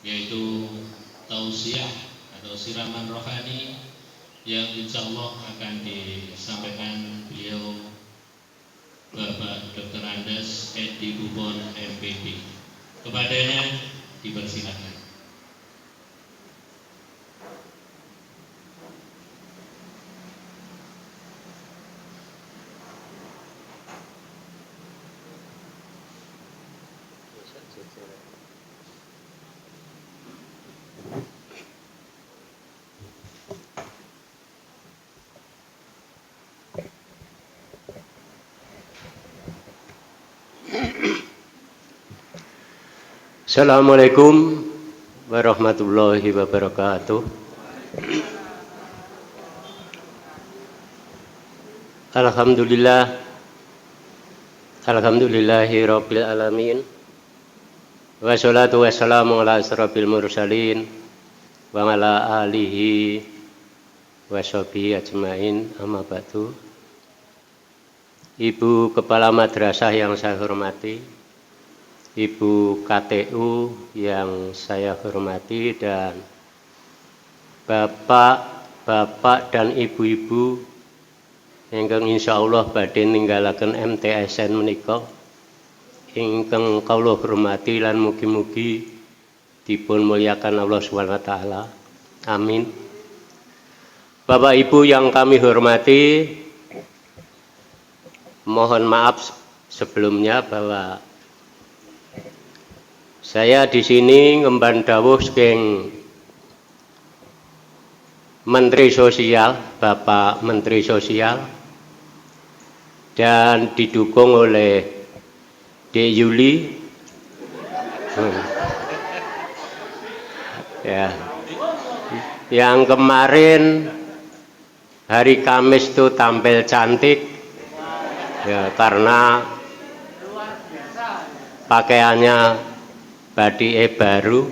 yaitu tausiah atau siraman rohani yang insya Allah akan disampaikan beliau Bapak Dr. Andes Edi Bubon MPD. Kepadanya dipersilakan. Assalamualaikum warahmatullahi wabarakatuh. Alhamdulillahi rabbil alamin. Wassalatu wassalamu ala asrofil mursalin wa ala alihi washabihi ajmain, amma ba'du. Ibu Kepala Madrasah yang saya hormati, Ibu KTU yang saya hormati, dan bapak-bapak dan ibu-ibu ingkang insyaallah badhe ninggalaken MTSN menika, ingkang kawula hormati lan mugi-mugi dipun mulyakan Allah Subhanahu wa taala. Amin. Bapak Ibu yang kami hormati, mohon maaf sebelumnya bahwa saya di sini ngemban dawuh saking Menteri Sosial, Bapak Menteri Sosial, dan didukung oleh Dek Yuli. Ya, yang kemarin hari Kamis itu tampil cantik, ya, karena pakaiannya badie baru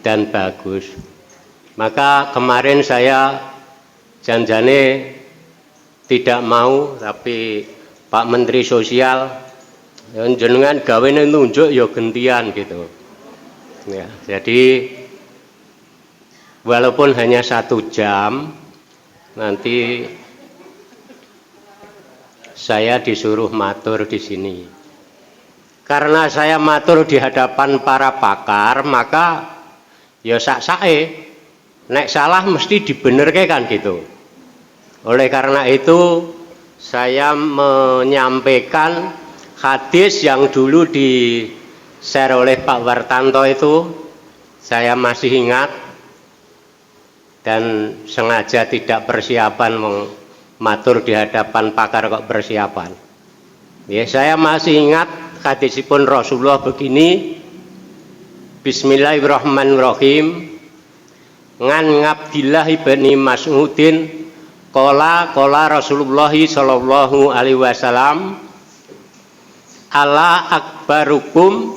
dan bagus. Maka kemarin saya janjane tidak mau, tapi Pak Menteri Sosial jenengan gawene nunjuk ya gentian gitu. Ya, jadi walaupun hanya 1 jam, nanti saya disuruh matur di sini. Karena saya matur di hadapan para pakar, maka ya sak-sake nek salah mesti dibenerke kan gitu. Oleh karena itu saya menyampaikan hadis yang dulu di-share oleh Pak Wartanto itu, saya masih ingat dan sengaja tidak persiapan matur di hadapan pakar kok persiapan. Ya, saya masih ingat hadisipun Rasulullah begini, Bismillahirrahmanirrahim. Ngan Abdillah bin Mas'udin qala Rasulullah sallallahu alaihi wasallam, ala akbarukum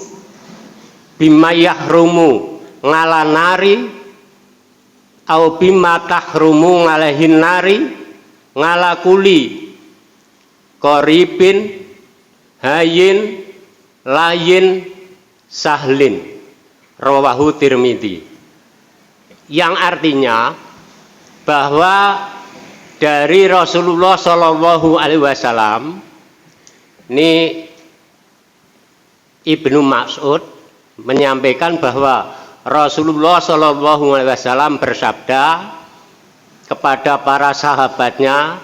bima yahrumu ngalanari au bima tahrumu ngalahin nari ngalakuli qaribin hayin layin sahlin, rawahu Tirmidzi. Yang artinya bahwa dari Rasulullah Shallallahu Alaihi Wasallam, ini Ibnu Mas'ud menyampaikan bahwa Rasulullah Shallallahu Alaihi Wasallam bersabda kepada para sahabatnya,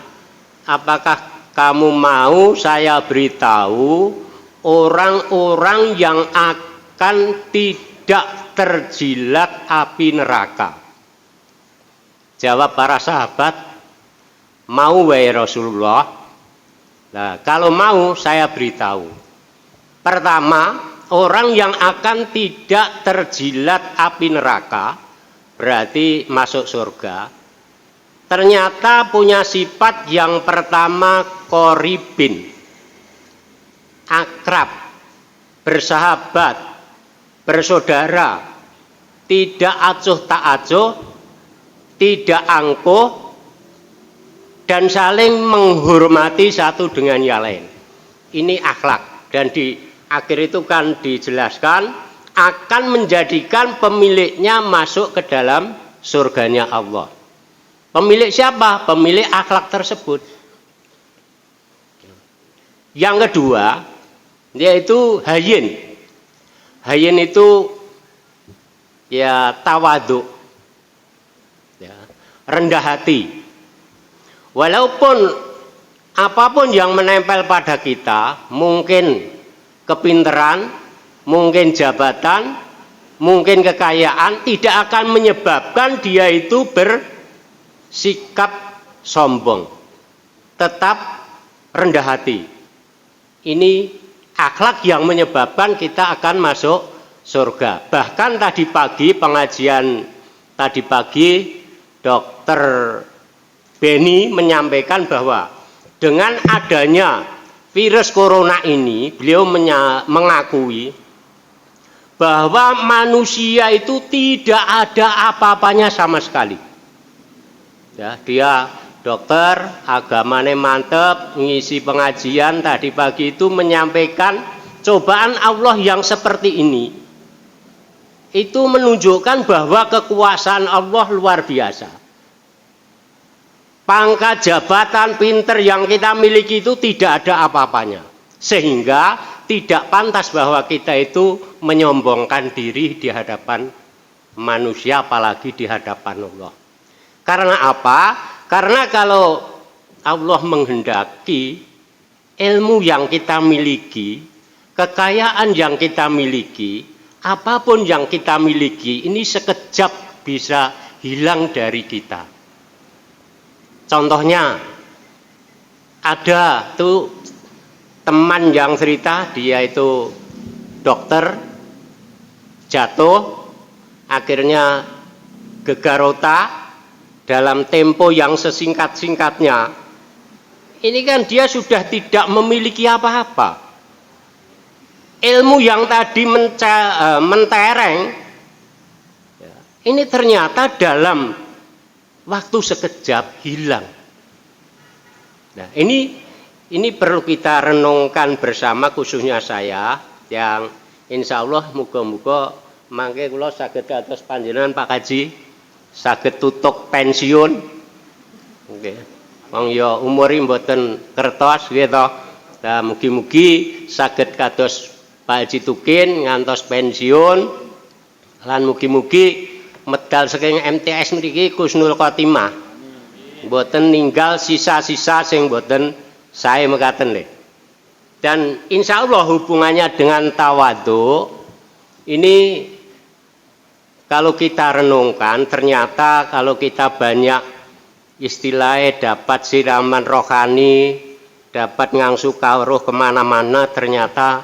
apakah kamu mau saya beritahu orang-orang yang akan tidak terjilat api neraka? Jawab para sahabat, mau wahai Rasulullah. Nah, kalau mau saya beritahu. Pertama, orang yang akan tidak terjilat api neraka, berarti masuk surga, ternyata punya sifat yang pertama qoribin, akrab, bersahabat, bersaudara, tidak acuh tak acuh, tidak angkuh, dan saling menghormati satu dengan yang lain. Ini akhlak. Dan di akhir itu kan dijelaskan akan menjadikan pemiliknya masuk ke dalam surganya Allah. Pemilik siapa? Pemilik akhlak tersebut. Yang kedua, yaitu hayyin. Hayyin itu ya tawadhu, ya, rendah hati. Walaupun apapun yang menempel pada kita, mungkin kepinteran, mungkin jabatan, mungkin kekayaan, tidak akan menyebabkan dia itu bersikap sombong, tetap rendah hati. Ini akhlak yang menyebabkan kita akan masuk surga. Bahkan tadi pagi pengajian tadi pagi Dokter Beni menyampaikan bahwa dengan adanya virus corona ini, beliau mengakui bahwa manusia itu tidak ada apa-apanya sama sekali. Ya, dia dokter, agamanya mantep, ngisi pengajian tadi pagi itu menyampaikan cobaan Allah yang seperti ini. Itu menunjukkan bahwa kekuasaan Allah luar biasa. Pangkat, jabatan, pinter yang kita miliki itu tidak ada apa-apanya. Sehingga tidak pantas bahwa kita itu menyombongkan diri di hadapan manusia, apalagi di hadapan Allah. Karena apa? Karena kalau Allah menghendaki, ilmu yang kita miliki, kekayaan yang kita miliki, apapun yang kita miliki, ini sekejap bisa hilang dari kita. Contohnya, ada tuh teman yang cerita, dia itu dokter, jatuh, akhirnya gegarota, dalam tempo yang sesingkat-singkatnya. Ini kan dia sudah tidak memiliki apa-apa. Ilmu yang tadi mentereng, ini ternyata dalam waktu sekejap hilang. Nah, ini perlu kita renungkan bersama, khususnya saya yang insya Allah muga-muga mangke kula saged kados panjenengan Pak Kaji saged tutuk pensiun. Nggih. Wong ya umure mboten kertos nggih to. Nah, mugi-mugi saged kados Pak Haji Tukin ngantos pensiun lan mugi-mugi medal saking MTS mriki Husnul Khotimah. Mboten ninggal sisa-sisa sing mboten sae mekaten nggih. Dan insya Allah hubungannya dengan tawadhu ini kalau kita renungkan, ternyata kalau kita banyak istilahnya dapat siraman rohani, dapat ngangsu kawruh kemana-mana, ternyata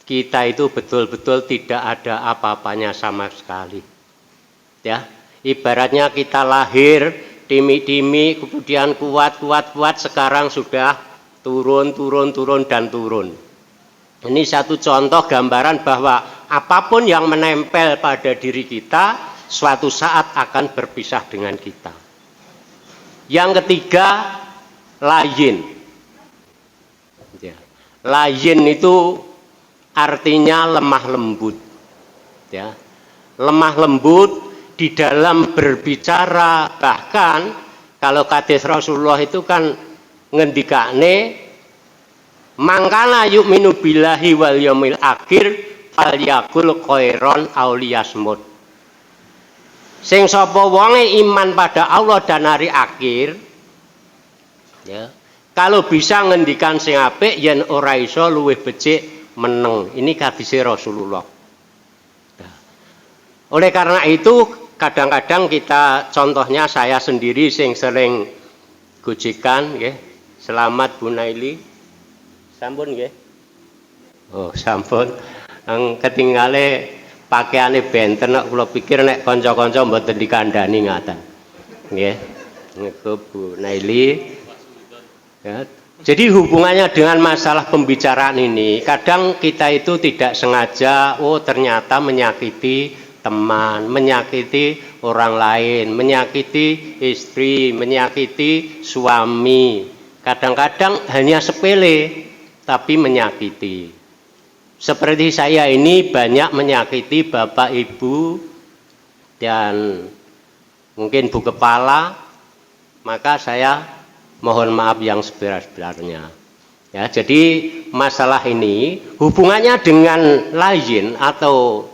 kita itu betul-betul tidak ada apa-apanya sama sekali. Ya, ibaratnya kita lahir dimi-dimi, kemudian kuat, sekarang sudah turun dan turun. Ini satu contoh gambaran bahwa apapun yang menempel pada diri kita, suatu saat akan berpisah dengan kita. Yang ketiga, layyin. Ya. Layyin itu artinya lemah lembut. Ya. Lemah lembut di dalam berbicara, bahkan kalau hadis Rasulullah itu kan ngendikane mangkana yu'minu billahi wal yaumil akhir falyakul khairon aw liyasmut. Sing sapa wonge iman pada Allah dan hari akhir, ya, kalau bisa ngendikan sing apik yen ora iso luwih becik meneng. Ini hadis Rasulullah. Nah, oleh karena itu kadang-kadang kita, contohnya saya sendiri sing sering gojekan nggih. Selamat Bu Naili. Sampun nggih. Oh, sampun. Nang ketinggale pakaiane benten kok kula pikir nek kanca-kanca mboten dikandani ngaten. Nggih. Niku Bu Naili. Ya. Jadi hubungannya dengan masalah pembicaraan ini, kadang kita itu tidak sengaja, oh ternyata menyakiti teman, menyakiti orang lain, menyakiti istri, menyakiti suami. Kadang-kadang hanya sepele tapi menyakiti. seperti saya ini banyak menyakiti Bapak Ibu dan mungkin Bu Kepala, maka saya mohon maaf yang sebenar-benarnya. Ya, jadi masalah ini hubungannya dengan layin atau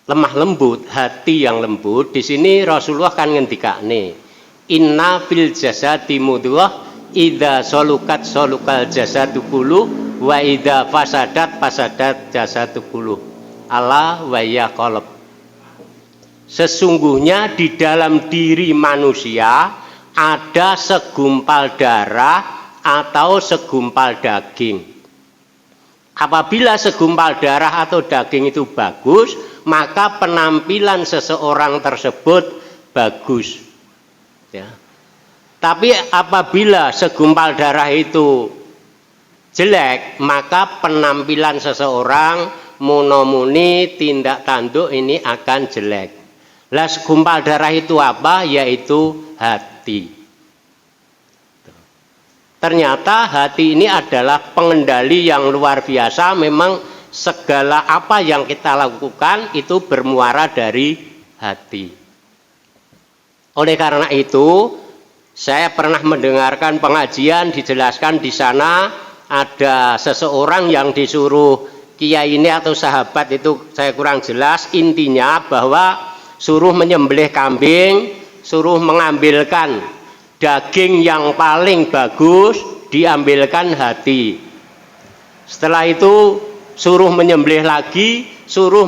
lemah lembut, hati yang lembut. Di sini Rasulullah kan ngendikane, inna fil jasadi mudghah idza salukat salukal jasadu kullu wa idza fasadat jasadu kullu. Ala wa ya qalb. Sesungguhnya di dalam diri manusia ada segumpal darah atau segumpal daging. Apabila segumpal darah atau daging itu bagus, maka penampilan seseorang tersebut bagus. Ya. Tapi apabila segumpal darah itu jelek, maka penampilan seseorang monomuni tindak tanduk ini akan jelek. Lah segumpal darah itu apa? Yaitu hati. Ternyata hati ini adalah pengendali yang luar biasa. Memang segala apa yang kita lakukan itu bermuara dari hati. Oleh karena itu, saya pernah mendengarkan pengajian dijelaskan di sana ada seseorang yang disuruh kiai ini atau sahabat, itu saya kurang jelas, intinya bahwa suruh menyembelih kambing, suruh mengambilkan daging yang paling bagus, diambilkan hati. Setelah itu suruh menyembelih lagi, suruh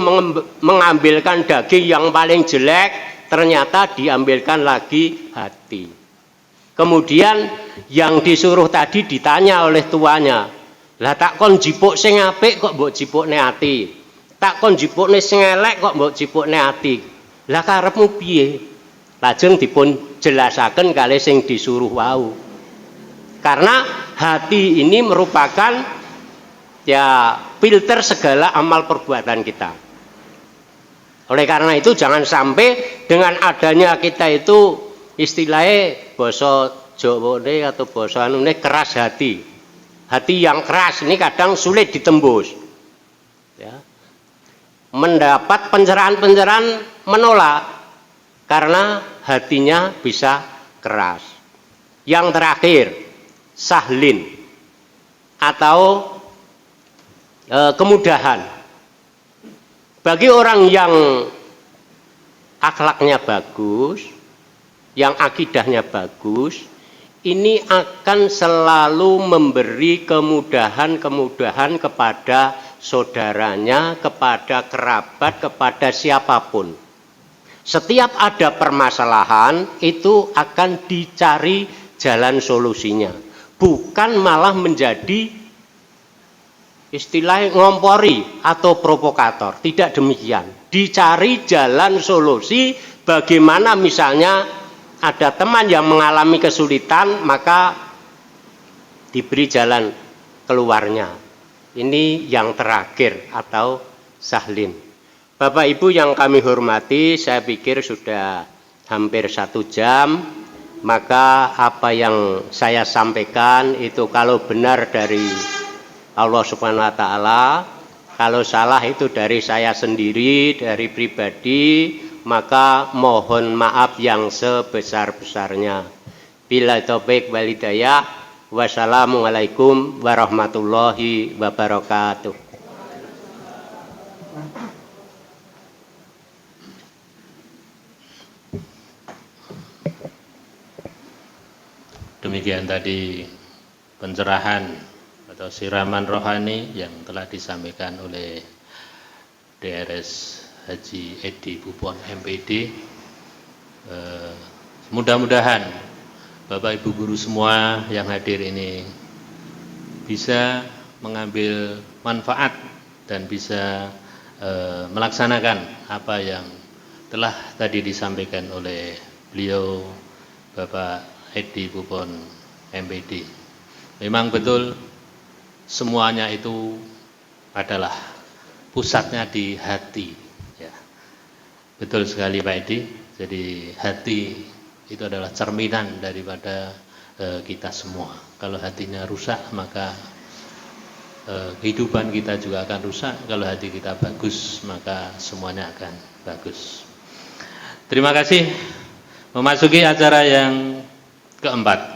mengambilkan daging yang paling jelek, ternyata diambilkan lagi hati. Kemudian yang disuruh tadi ditanya oleh tuanya, lah tak kon jipuk sing apik kok mbok jipukne ati, tak kon jipukne sing elek kok mbok jipukne ati, lah karepmu piye? Lajeng dipun jelasaken kalih sing disuruh wau. Karena hati ini merupakan ya filter segala amal perbuatan kita. Oleh karena itu jangan sampai dengan adanya kita itu istilahnya basa Jawane atau basa anune keras hati. Hati yang keras ini kadang sulit ditembus. Ya. Mendapat pencerahan-pencerahan menolak karena hatinya bisa keras. Yang terakhir, sahlin atau kemudahan. Bagi orang yang akhlaknya bagus, yang akidahnya bagus, ini akan selalu memberi kemudahan-kemudahan kepada saudaranya, kepada kerabat, kepada siapapun. Setiap ada permasalahan itu akan dicari jalan solusinya, bukan malah menjadi istilah ngompori atau provokator. Tidak demikian, dicari jalan solusi. Bagaimana misalnya ada teman yang mengalami kesulitan, maka diberi jalan keluarnya. Ini yang terakhir atau sahlin. Bapak Ibu yang kami hormati, saya pikir sudah hampir 1 jam, maka apa yang saya sampaikan itu kalau benar dari Allah Subhanahu wa Ta'ala, kalau salah itu dari saya sendiri, dari pribadi, maka mohon maaf yang sebesar-besarnya. Bila taufik wal hidayah, wassalamualaikum warahmatullahi wabarakatuh. Demikian tadi pencerahan atau siraman rohani yang telah disampaikan oleh DRS Haji Edi Bupon MPD. Mudah-mudahan Bapak Ibu guru semua yang hadir ini bisa mengambil manfaat dan bisa melaksanakan apa yang telah tadi disampaikan oleh beliau Bapak Edi Bupon MPD. Memang betul semuanya itu adalah pusatnya di hati. Ya. Betul sekali Pak Edi. Jadi hati itu adalah cerminan daripada kita semua. Kalau hatinya rusak maka kehidupan kita juga akan rusak. Kalau hati kita bagus, maka semuanya akan bagus. Terima kasih. Memasuki acara yang keempat.